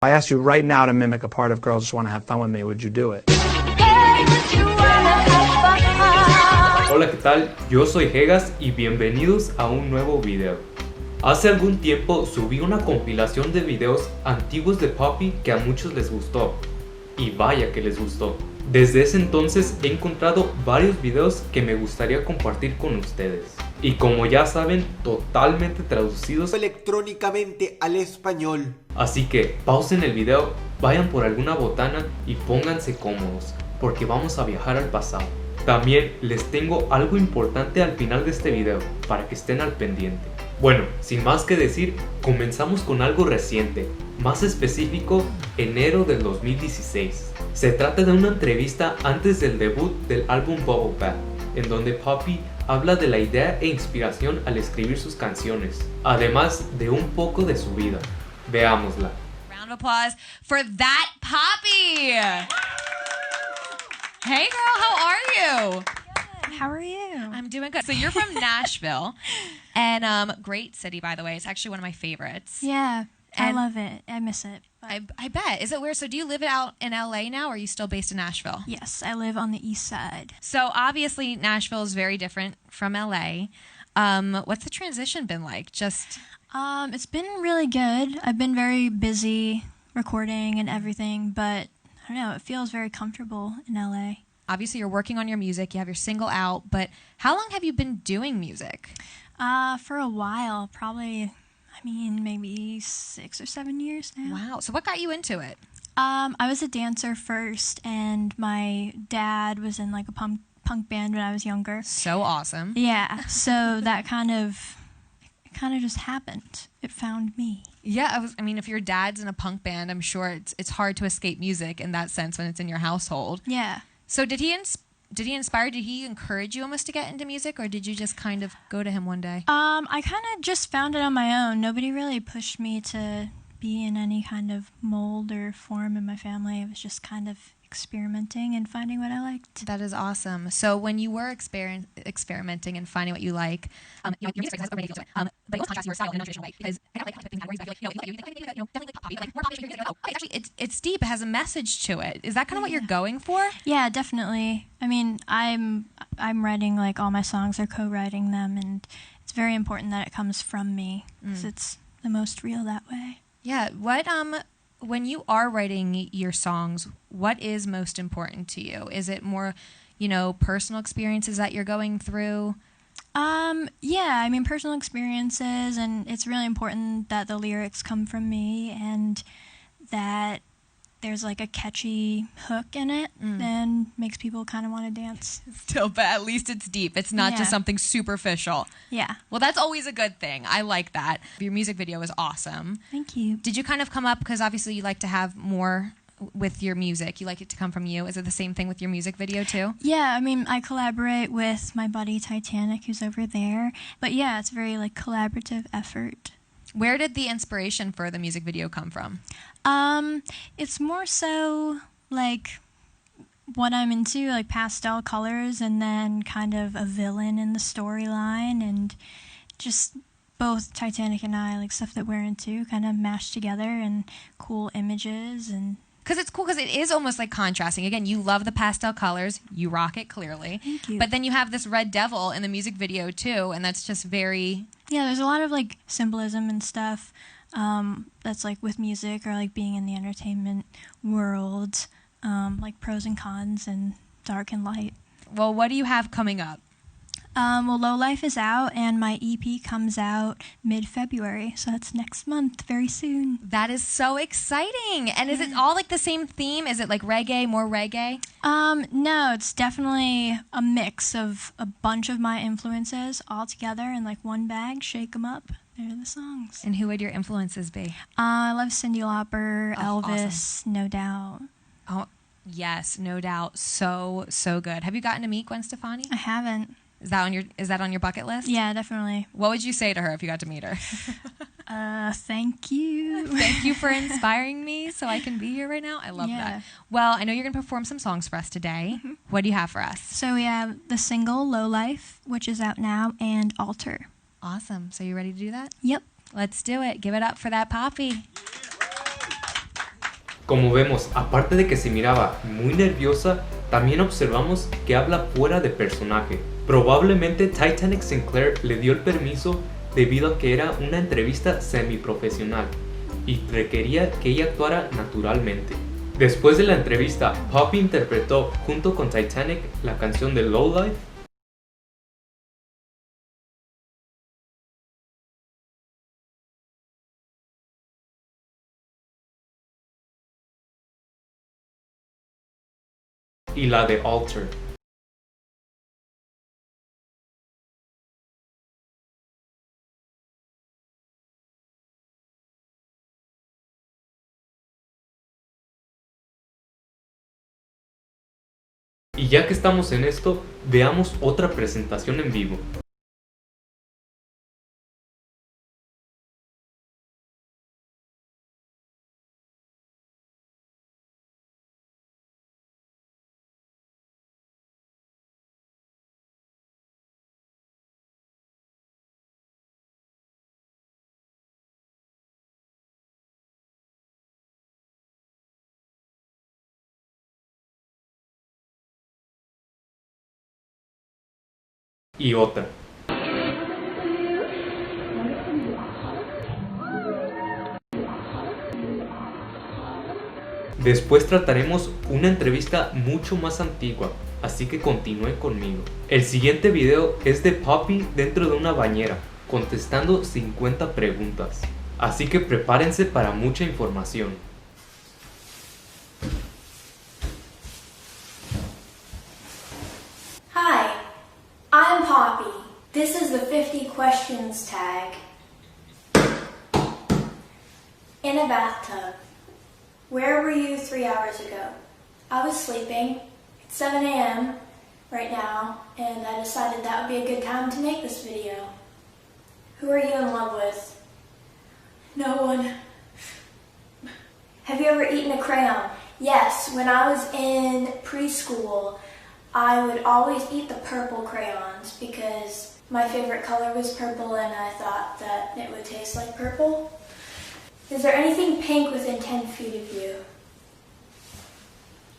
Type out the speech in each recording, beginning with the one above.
I asked you right now to mimic a part of Girls Just Wanna Have Fun With Me, would you do it? Hola, ¿qué tal? Yo soy Hegas y bienvenidos a un nuevo video. Hace algún tiempo subí una compilación de videos antiguos de Poppy que a muchos les gustó. Y vaya que les gustó. Desde ese entonces he encontrado varios videos que me gustaría compartir con ustedes. Y como ya saben, totalmente traducidos electrónicamente al español. Así que pausen el video, vayan por alguna botana y pónganse cómodos, porque vamos a viajar al pasado. También les tengo algo importante al final de este video, para que estén al pendiente. Bueno, sin más que decir, comenzamos con algo reciente, más específico, enero del 2016. Se trata de una entrevista antes del debut del álbum VIDE0S, en donde Poppy habla de la idea e inspiración al escribir sus canciones, además de un poco de su vida. Veámosla. Round of applause for that Poppy! Hey girl, how are you? Good. How are you? I'm doing good. So you're from Nashville, and great city, by the way. It's actually one of my favorites. Yeah, I And- love it. I miss it. But I bet. Is it weird? So do you live out in LA now, or are you still based in Nashville? yes, I live on the east side. So obviously Nashville is very different from LA. What's the transition been like? It's been really good. I've been very busy recording and everything, but I don't know, it feels very comfortable in LA. Obviously you're working on your music. You have your single out, but how long have you been doing music? For a while, probably, maybe 6 or 7 years now. Wow. So what got you into it? I was a dancer first, and my dad was in like a punk band when I was younger. So awesome. Yeah, so that kind of just happened. It found me. Yeah, if your dad's in a punk band, I'm sure it's hard to escape music in that sense when it's in your household. Yeah. So did he inspire, did he encourage you almost to get into music, or did you just kind of go to him one day? I kind of just found it on my own. Nobody really pushed me to be in any kind of mold or form in my family. It was just kind of experimenting and finding what I liked. That is awesome. So when you were experimenting and finding what you like, your music has a radio to it, but it was contrasting your style in a non-traditional way, because I don't like putting categories, but I feel like, you definitely pop poppy, but like more poppy, you're like, oh, it's deep, it has a message to it. Is that kind of what you're going for? Yeah, definitely. I'm writing, like, all my songs are co-writing them, and it's very important that it comes from me, because it's the most real that way. Yeah. When you are writing your songs, what is most important to you? Is it more, personal experiences that you're going through? Yeah, personal experiences, and it's really important that the lyrics come from me and that there's like a catchy hook in it and makes people kind of want to dance. Still, but at least it's deep. It's not just Yeah. something superficial. Yeah. Well, that's always a good thing. I like that. Your music video is awesome. Thank you. Did you kind of come up, because obviously you like to have more with your music. You like it to come from you. Is it the same thing with your music video too? Yeah, I collaborate with my buddy Titanic, who's over there. But yeah, it's a very like collaborative effort. Where did the inspiration for the music video come from? It's more so like what I'm into, like pastel colors, and then kind of a villain in the storyline, and just both Titanic and I, like stuff that we're into, kind of mashed together, and cool images. And Because it's cool, because it is almost like contrasting. Again, you love the pastel colors. You rock it, clearly. Thank you. But then you have this red devil in the music video too, and that's just very... yeah, there's a lot of like symbolism and stuff that's like with music, or like being in the entertainment world, like pros and cons and dark and light. Well, what do you have coming up? Well, Low Life is out, and my EP comes out mid-February, so that's next month, very soon. That is so exciting. And is it all like the same theme? Is it like reggae, more reggae? No, it's definitely a mix of a bunch of my influences all together in like one bag, shake them up. There are the songs. And who would your influences be? I love Cyndi Lauper, Oh, Elvis, No Doubt. Oh, yes, no doubt. So good. Have you gotten to meet Gwen Stefani? I haven't. Is that on your bucket list? Yeah, definitely. What would you say to her if you got to meet her? Thank you. Thank you for inspiring me so I can be here right now. I love that. Well, I know you're going to perform some songs for us today. Mm-hmm. What do you have for us? So we have the single Low Life, which is out now, and Alter. Awesome. So you ready to do that? Yep. Let's do it. Give it up for that Poppy. Como vemos, aparte de que se miraba muy nerviosa, también observamos que habla fuera de personaje. Probablemente Titanic Sinclair le dio el permiso debido a que era una entrevista semiprofesional y requería que ella actuara naturalmente. Después de la entrevista, Poppy interpretó junto con Titanic la canción de Lowlife y la de Alter. Y ya que estamos en esto, veamos otra presentación en vivo. Y otra. Después trataremos una entrevista mucho más antigua, así que continúen conmigo. El siguiente video es de Poppy dentro de una bañera, contestando 50 preguntas. Así que prepárense para mucha información. Hi, I'm Poppy. This is the 50 questions tag. In a bathtub. Where were you 3 hours ago? I was sleeping. It's 7 a.m. right now, and I decided that would be a good time to make this video. Who are you in love with? No one. Have you ever eaten a crayon? Yes, when I was in preschool, I would always eat the purple crayons because my favorite color was purple and I thought that it would taste like purple. Is there anything pink within 10 feet of you?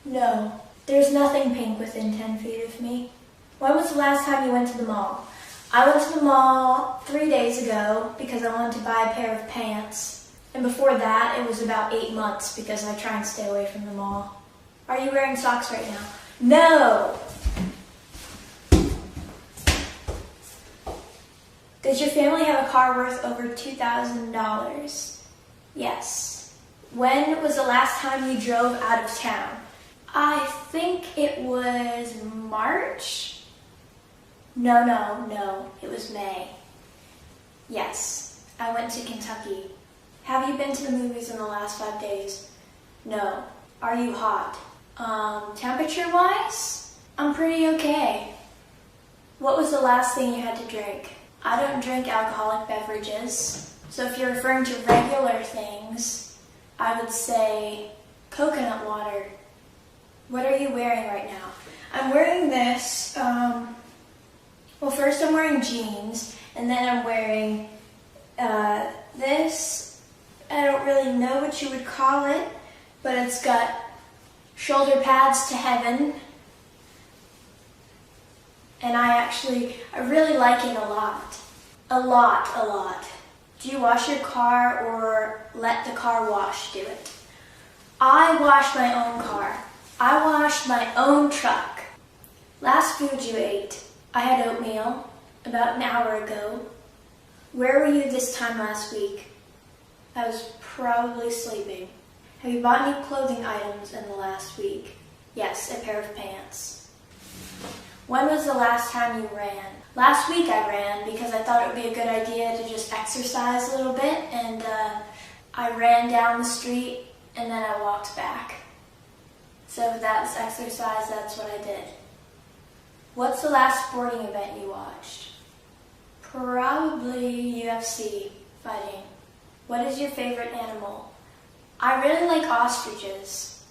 No, there's nothing pink within 10 feet of me. When was the last time you went to the mall? I went to the mall 3 days ago because I wanted to buy a pair of pants. And before that, it was about 8 months because I try and stay away from the mall. Are you wearing socks right now? No! Does your family have a car worth over $2,000? Yes. When was the last time you drove out of town? I think it was March? No, it was May. Yes, I went to Kentucky. Have you been to the movies in the last 5 days? No. Are you hot? Temperature-wise, I'm pretty okay. What was the last thing you had to drink? I don't drink alcoholic beverages. So if you're referring to regular things, I would say coconut water. What are you wearing right now? I'm wearing this. Well, first I'm wearing jeans, and then I'm wearing this. I don't really know what you would call it, but it's got shoulder pads to heaven. And I really like it a lot. A lot. Do you wash your car or let the car wash do it? I wash my own car. I washed my own truck. Last food you ate. I had oatmeal about an hour ago. Where were you this time last week? I was probably sleeping. Have you bought any clothing items in the last week? Yes, a pair of pants. When was the last time you ran? Last week I ran because I thought it would be a good idea to just exercise a little bit, and I ran down the street and then I walked back. So if that's exercise, that's what I did. What's the last sporting event you watched? Probably UFC fighting. What is your favorite animal? I really like ostriches.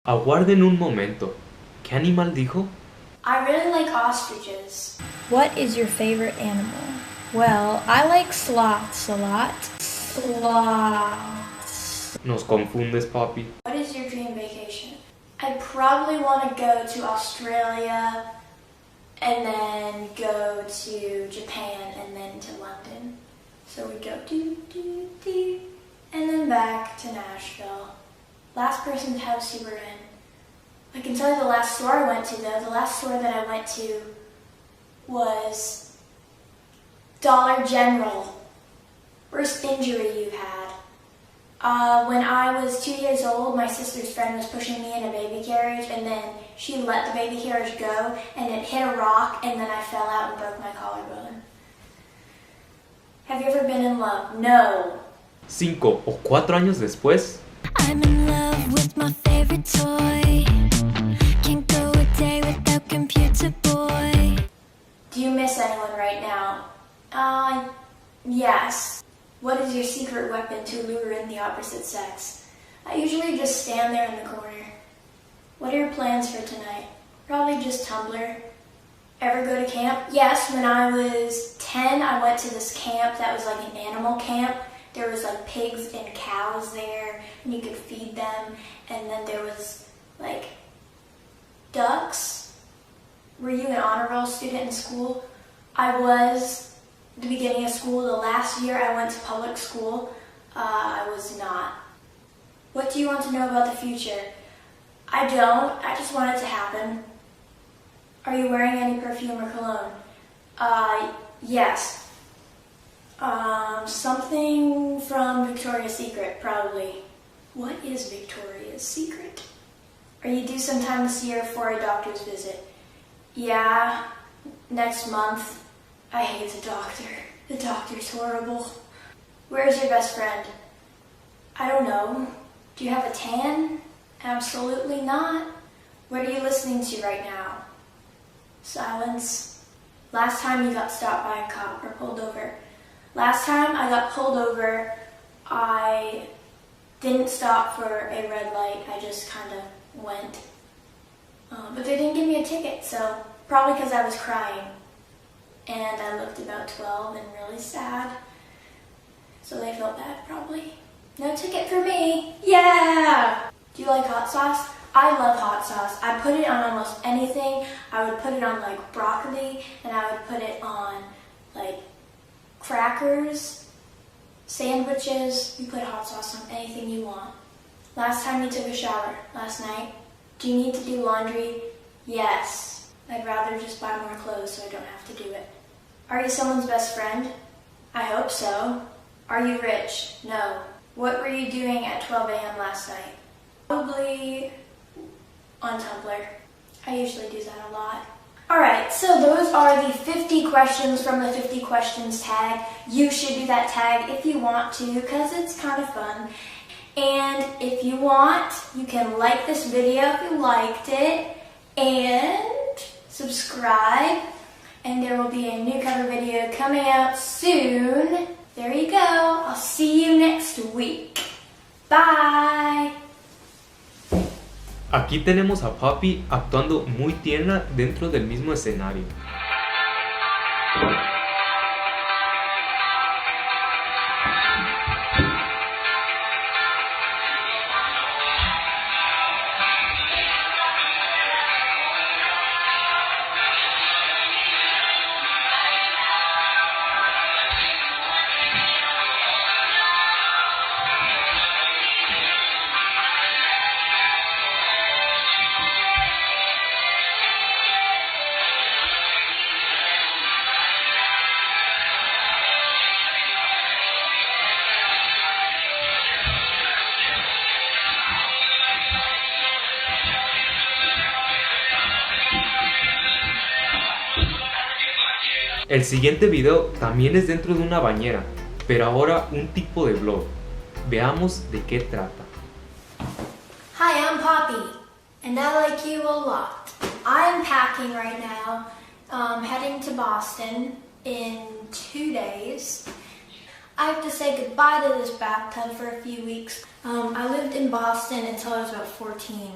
Aguarden un momento. ¿Qué animal dijo? I really like ostriches. What is your favorite animal? Well, I like sloths a lot. Sloths. Nos confundes, papi. What is your dream vacation? I probably want to go to Australia and then go to Japan and then to London. So we go and then back to Nashville. Last person's house you were in. I can tell you the last store I went to though. The last store that I went to was Dollar General. Worst injury you had? When I was 2 years old, my sister's friend was pushing me in a baby carriage, and then she let the baby carriage go, and it hit a rock, and then I fell out and broke my collarbone. Have you ever been in love? No. 5 o 4 años después, I'm in love with my favorite toy. Can't go a day without computer boy. Do you miss anyone right now? Yes. What is your secret weapon to lure in the opposite sex? I usually just stand there in the corner. What are your plans for tonight? Probably just Tumblr. Ever go to camp? Yes, when I was 10, I went to this camp that was like an animal camp. There was like pigs and cows there, and you could feed them. And then there was like ducks. Were you an honor roll student in school? I was. The beginning of school, the last year I went to public school, I was not. What do you want to know about the future? I don't. I just want it to happen. Are you wearing any perfume or cologne? Yes. Something from Victoria's Secret, probably. What is Victoria's Secret? Are you due sometime this year for a doctor's visit? Yeah, next month. I hate the doctor. The doctor's horrible. Where's your best friend? I don't know. Do you have a tan? Absolutely not. What are you listening to right now? Silence. Last time you got stopped by a cop or pulled over. Last time I got pulled over, I didn't stop for a red light. I just kind of went. But they didn't give me a ticket, so probably because I was crying. And I looked about 12 and really sad. So they felt bad, probably. No ticket for me. Yeah! Do you like hot sauce? I love hot sauce. I put it on almost anything. I would put it on like broccoli, and I would put it on like crackers, sandwiches. You put hot sauce on anything you want. Last time you took a shower? Last night? Do you need to do laundry? Yes. I'd rather just buy more clothes so I don't have to do it. Are you someone's best friend? I hope so. Are you rich? No. What were you doing at 12 a.m. last night? Probably on Tumblr. I usually do that a lot. Alright, so those are the 50 questions from the 50 questions tag. You should do that tag if you want to, because it's kind of fun. And if you want, you can like this video if you liked it, and subscribe, and there will be a new cover video coming out soon. There you go. I'll see you next week. Bye. aquí tenemos a Papi actuando muy tierna dentro del mismo escenario. El siguiente video también es dentro de una bañera, pero ahora un tipo de blog. Veamos de qué trata. Hi, I'm Poppy, and I like you a lot. I'm packing right now, heading to Boston in 2 days. I have to say goodbye to this bathtub for a few weeks. I lived in Boston until I was about 14,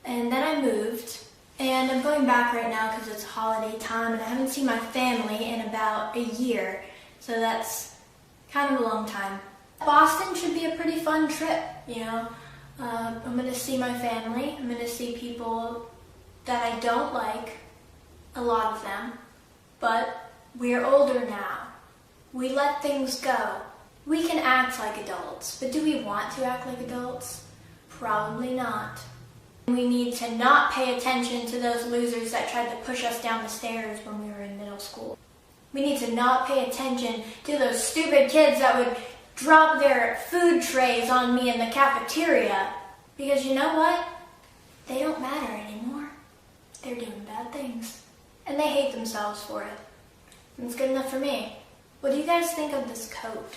and then I moved. And I'm going back right now because it's holiday time and I haven't seen my family in about a year. So that's kind of a long time. Boston should be a pretty fun trip, you know. I'm going to see my family. I'm going to see people that I don't like, a lot of them. But we're older now. We let things go. We can act like adults, but do we want to act like adults? Probably not. We need to not pay attention to those losers that tried to push us down the stairs when we were in middle school. We need to not pay attention to those stupid kids that would drop their food trays on me in the cafeteria. Because you know what? They don't matter anymore. They're doing bad things. And they hate themselves for it. And it's good enough for me. What do you guys think of this coat?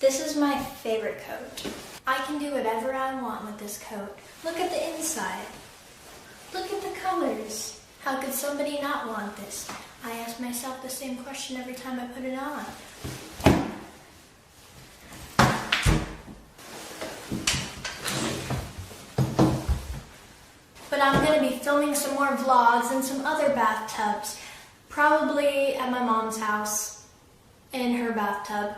This is my favorite coat. I can do whatever I want with this coat. Look at the inside. Look at the colors. How could somebody not want this? I ask myself the same question every time I put it on. But I'm going to be filming some more vlogs in some other bathtubs. Probably at my mom's house, in her bathtub.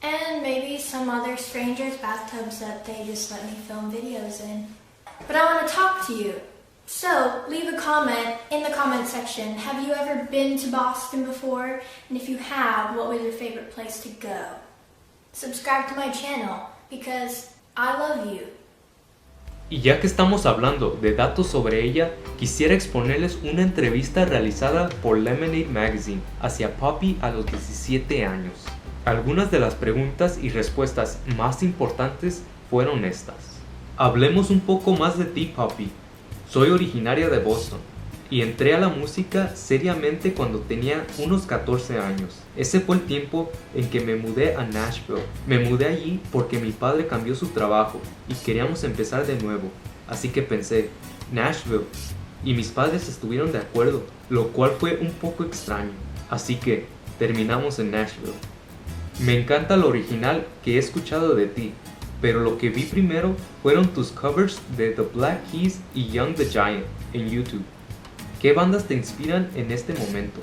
And maybe some other strangers' bathtubs that they just let me film videos in. But I want to talk to you. So, leave a comment in the comment section. Have you ever been to Boston before? And if you have, what was your favorite place to go? Subscribe to my channel, because I love you. Y ya que estamos hablando de datos sobre ella, quisiera exponerles una entrevista realizada por Lemonade Magazine hacia Poppy a los 17 años. Algunas de las preguntas y respuestas más importantes fueron estas. Hablemos un poco más de ti, Poppy. Soy originaria de Boston y entré a la música seriamente cuando tenía unos 14 años. Ese fue el tiempo en que me mudé a Nashville. Me mudé allí porque mi padre cambió su trabajo y queríamos empezar de nuevo. Así que pensé, Nashville. Y mis padres estuvieron de acuerdo, lo cual fue un poco extraño. Así que terminamos en Nashville. Me encanta lo original que he escuchado de ti, pero lo que vi primero fueron tus covers de The Black Keys y Young the Giant en YouTube. ¿Qué bandas te inspiran en este momento?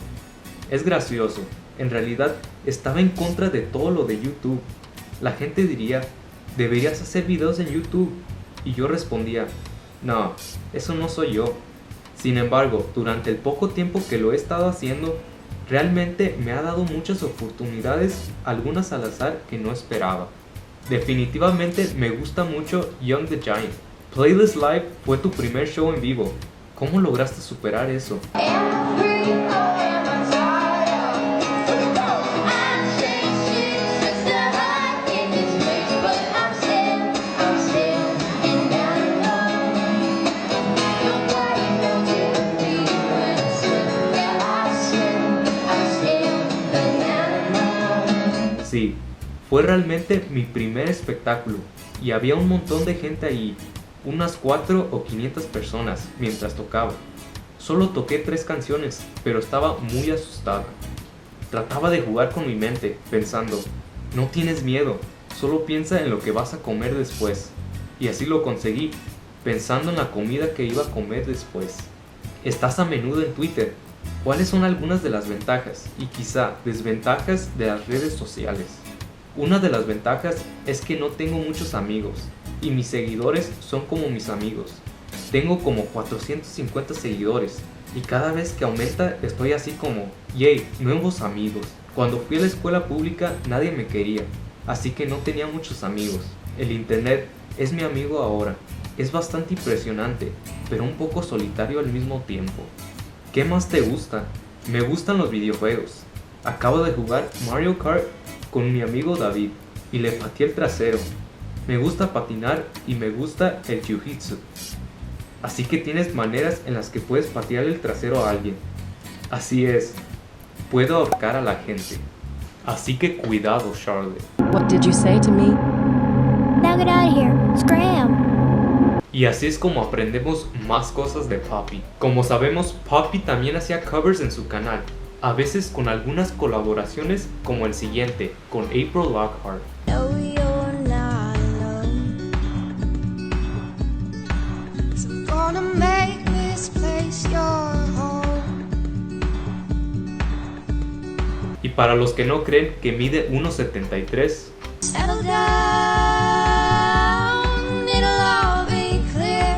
Es gracioso, en realidad estaba en contra de todo lo de YouTube. La gente diría, deberías hacer videos en YouTube. Y yo respondía, no, eso no soy yo. Sin embargo, durante el poco tiempo que lo he estado haciendo, realmente me ha dado muchas oportunidades, algunas al azar que no esperaba. Definitivamente me gusta mucho Young the Giant. Playlist Live fue tu primer show en vivo. ¿Cómo lograste superar eso? Sí, fue realmente mi primer espectáculo y había un montón de gente allí, unas 4 o 500 personas mientras tocaba. Solo toqué 3 canciones, pero estaba muy asustada. Trataba de jugar con mi mente, pensando, no tienes miedo, solo piensa en lo que vas a comer después. Y así lo conseguí, pensando en la comida que iba a comer después. Estás a menudo en Twitter. ¿Cuáles son algunas de las ventajas y quizá desventajas de las redes sociales? Una de las ventajas es que no tengo muchos amigos y mis seguidores son como mis amigos. Tengo como 450 seguidores y cada vez que aumenta estoy así como, yay, nuevos amigos. Cuando fui a la escuela pública nadie me quería, así que no tenía muchos amigos. El internet es mi amigo ahora. Es bastante impresionante, pero un poco solitario al mismo tiempo. ¿Qué más te gusta? Me gustan los videojuegos. Acabo de jugar Mario Kart con mi amigo David y le pateé el trasero. Me gusta patinar y me gusta el jiu-jitsu. Así que tienes maneras en las que puedes patear el trasero a alguien. Así es, puedo ahorcar a la gente. Así que cuidado, Charlotte. What did you say to me? Now get out of here. Scram! Y así es como aprendemos más cosas de Poppy. Como sabemos, Poppy también hacía covers en su canal, a veces con algunas colaboraciones como el siguiente, con April Lockhart. No, you're not alone. So I'm gonna make this place your home. Para los que no creen que mide 1,73, Settle down, it'll all be clear.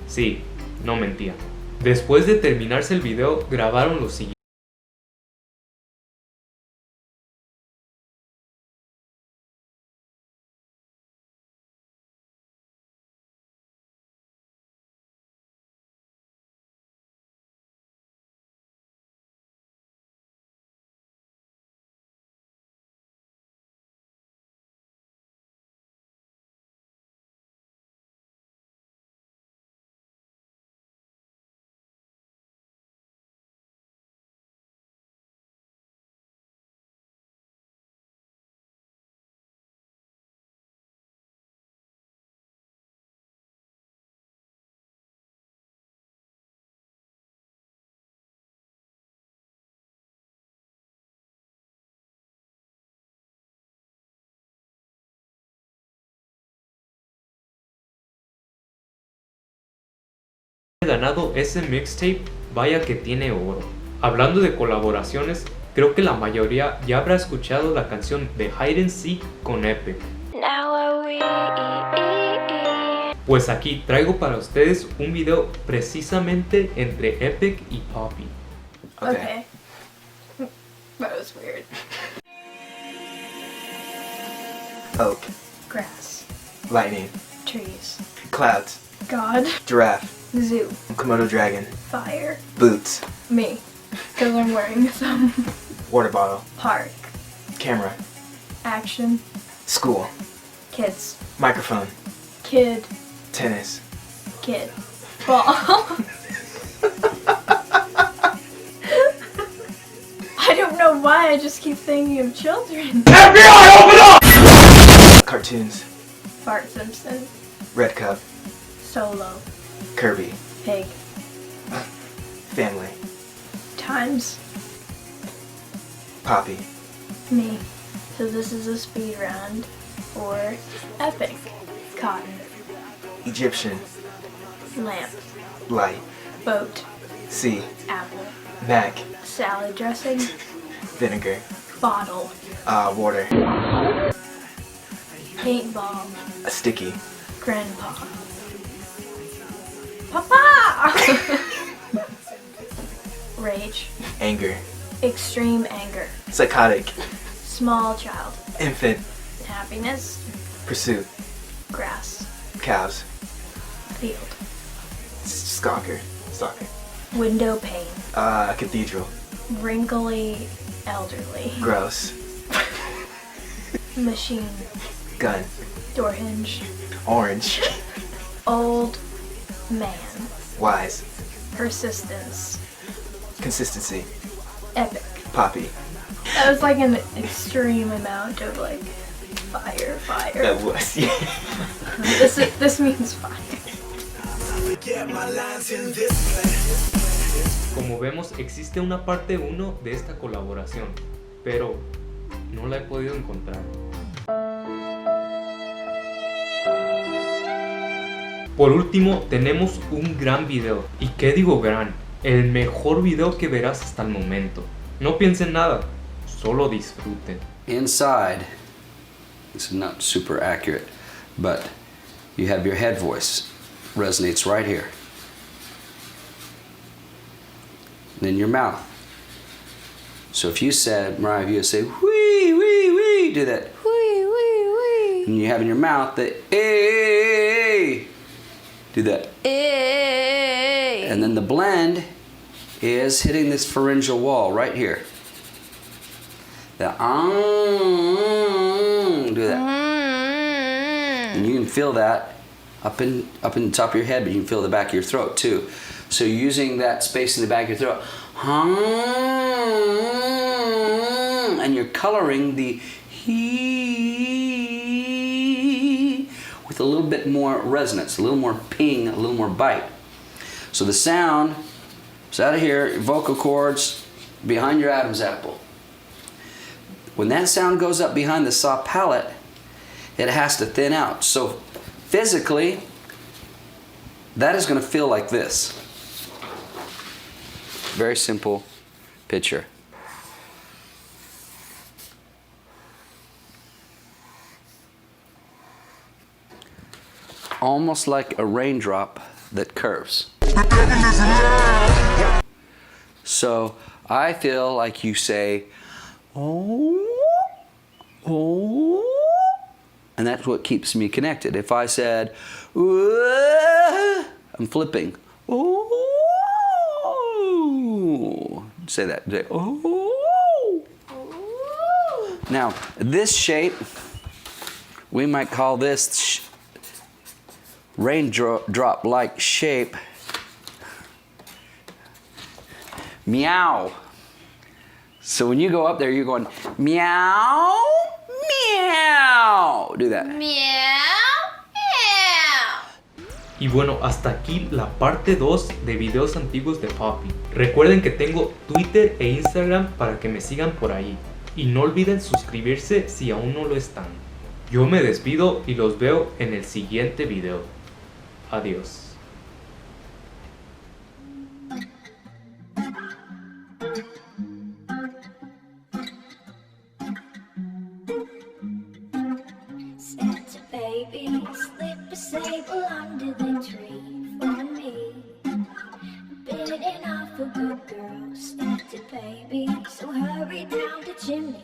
sí, no mentía. Después de terminarse el video, grabaron lo siguiente. Ganado ese mixtape, vaya que tiene oro. Hablando de colaboraciones, creo que la mayoría ya habrá escuchado la canción de Hide and Seek con Epic. Now are we Pues aquí traigo para ustedes un video precisamente entre Epic y Poppy. Okay. That was weird. Oak, Grass. lightning, Trees. clouds, God. giraffe, Zoo. Komodo dragon, Fire. boots, Me. Because I'm wearing some. water bottle, Park. camera, Action. school, Kids. microphone, Kid. tennis, Kid. Ball. I don't know why, I just keep thinking of children. cartoons, Bart Simpson. red cup, Solo. Kirby, Pig. family, Times. Poppy, Me. So this is a speed round for Epic. Cotton. Egyptian, Lamp. light, Boat. sea, Apple. Mac, Salad dressing. vinegar, Bottle. water, Paintball. a sticky, Grandpa. Papa! Rage. anger, Extreme anger. psychotic, Small child. infant, Happiness. pursuit, Grass. cows, Field. stalker, Window pane. cathedral, Wrinkly elderly. gross, Machine. gun, Door hinge. orange, Old man. wise, Persistence. consistency, Epic. Poppy. That was like an extreme amount of like fire. That was, yeah. This means fire. Como vemos, existe una parte 1 de esta colaboración, pero no la he podido encontrar. Por último, tenemos un gran video. ¿Y qué digo gran? El mejor video que verás hasta el momento. No piensen nada, solo disfruten. Inside, this is not super accurate, but you have your head voice, resonates right here. Then your mouth. So if you said, Mariah, if you say, wee, wee, wee, do that. wee wee wee. And you have in your mouth the a, do that. Ay. And then the blend is hitting this pharyngeal wall right here. The do that. And you can feel that up in the top of your head, but you can feel the back of your throat too. So using that space in the back of your throat, and you're coloring the he with a little bit more resonance, a little more ping, a little more bite. So the sound is out of here, vocal cords behind your Adam's apple. When that sound goes up behind the saw palate, it has to thin out. So physically, that is going to feel like this. Very simple, picture. Almost like a raindrop that curves. So I feel like you say, oh, oh, and that's what keeps me connected. If I said, I'm flipping. Oh, say that. Say, oh. Now, this shape, we might call this raindrop-like shape meow. So when you go up there, you're going meow, meow. Do that. Y bueno, hasta aquí la parte 2 de videos antiguos de Papi. Recuerden que tengo Twitter e Instagram para que me sigan por ahí. Y no olviden suscribirse si aún no lo están. Yo me despido y los veo en el siguiente video. Adiós. Santa baby, slip a sable under the tree for me. Bidding off a good girl, Santa baby, so hurry down the chimney.